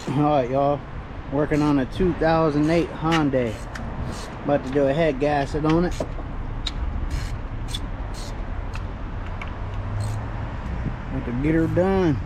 Alright, y'all. Working on a 2008 Hyundai. About to do a head gasket on it. About to get her done.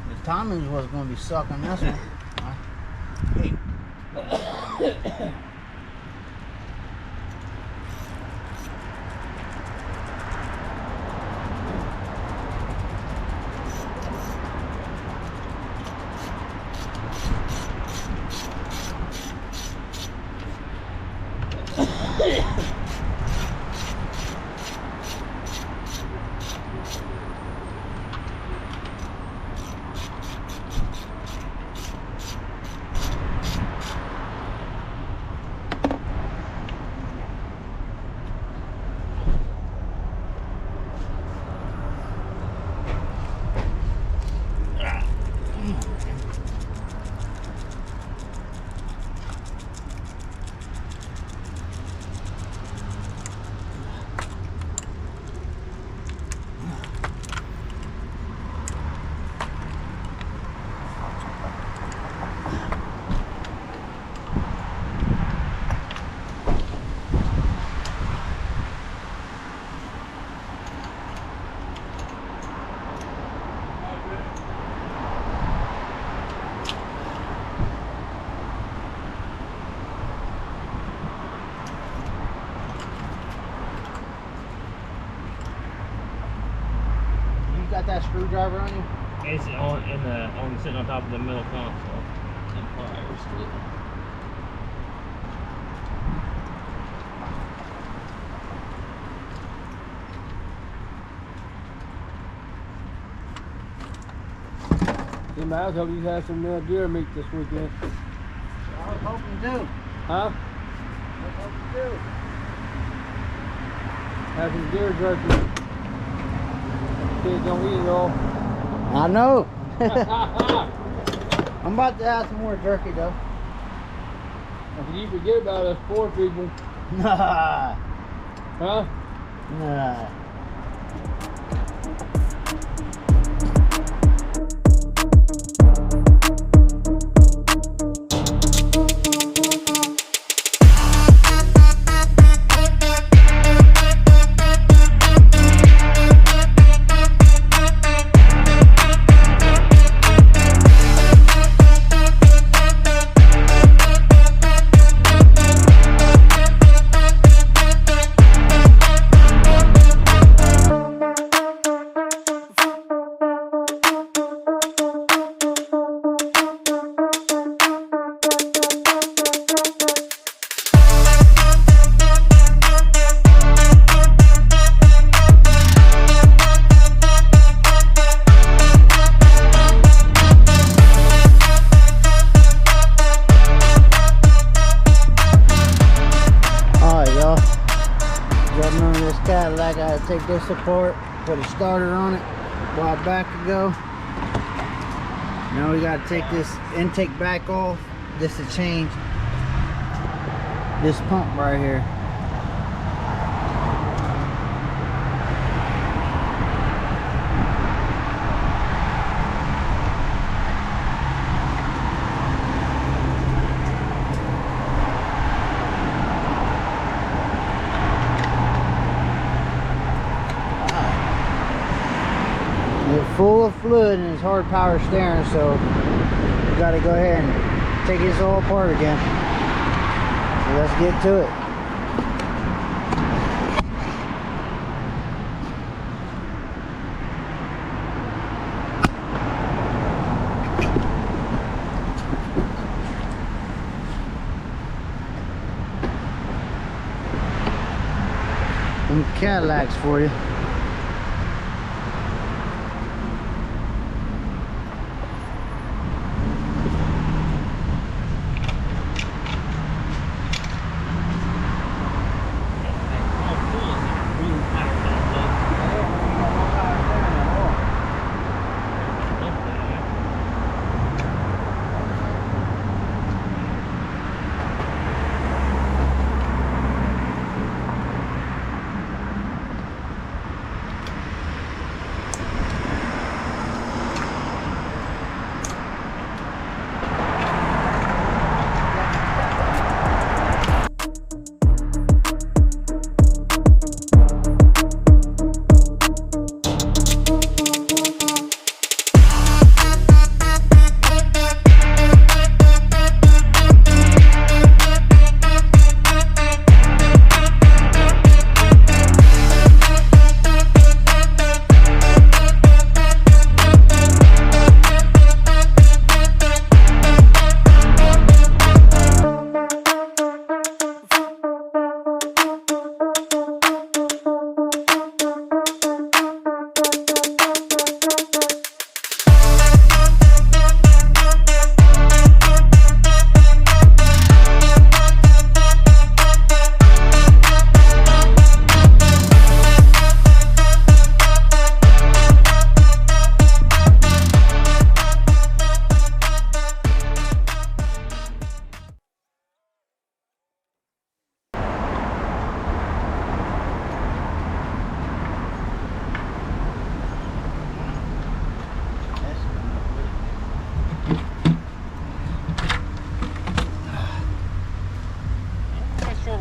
The timing was going to be sucking this one. Got that screwdriver on you? It's on sitting on top of the middle console. And pliers too. Jim, I was hoping you had some deer meat this weekend. I was hoping to. Huh? I was hoping to. Have some deer jerky. Kids don't eat it all. I know. I'm about to have some more jerky though. You forget about us poor people. Nah. Huh? Nah. Cadillac, I had to take this apart, put a starter on it a while back ago. Now we got to take this intake back off. This to change this pump right here. full of fluid and it's hard power steering, so we got to go ahead and take this all apart again. So let's get to it. Some Cadillacs for you.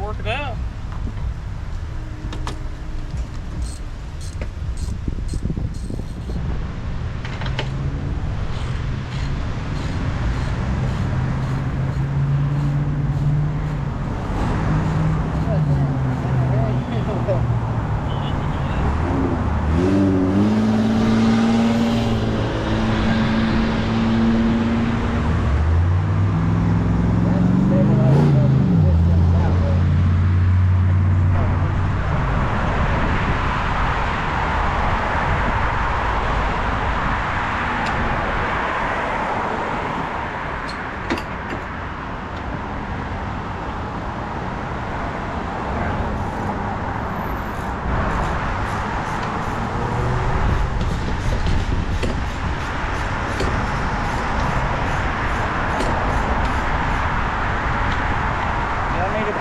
Work it out.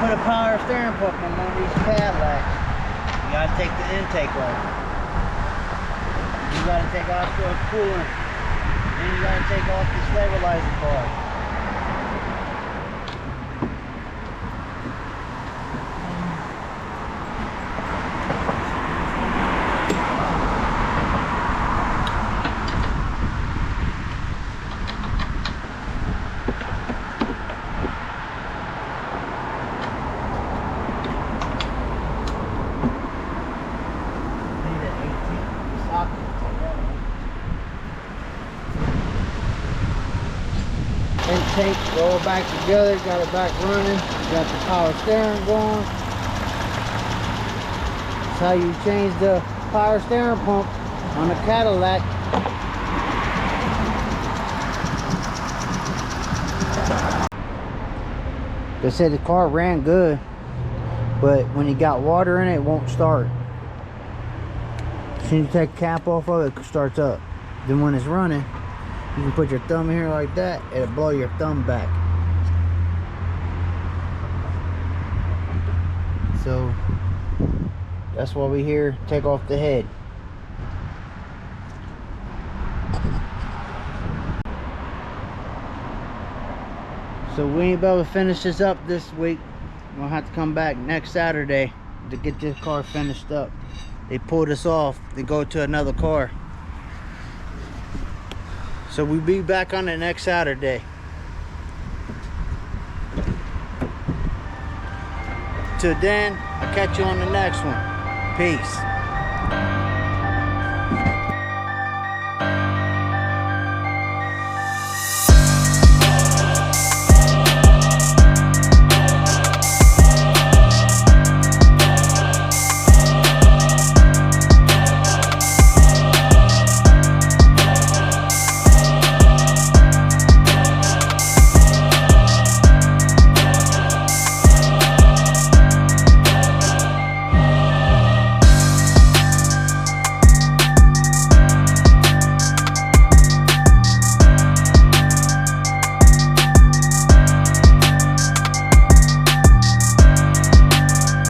Put a power steering pump on one of these Cadillacs. You gotta take the intake off. You gotta take off the coolant. Then you gotta take off the stabilizer bar. Intake, roll it back together, got it back running, got the power steering going. That's how you change the power steering pump on a Cadillac. They said the car ran good, but when you got water in it, it won't start. As soon as you take the cap off of it, it starts up. Then when it's running, you can put your thumb in here like that, it'll blow your thumb back. So that's why we here take off the head. So we ain't able to finish this up this week. We'll have to come back next Saturday to get this car finished up. They pulled us off to go to another car. So we'll be back on it next Saturday. Till then, I'll catch you on the next one. Peace.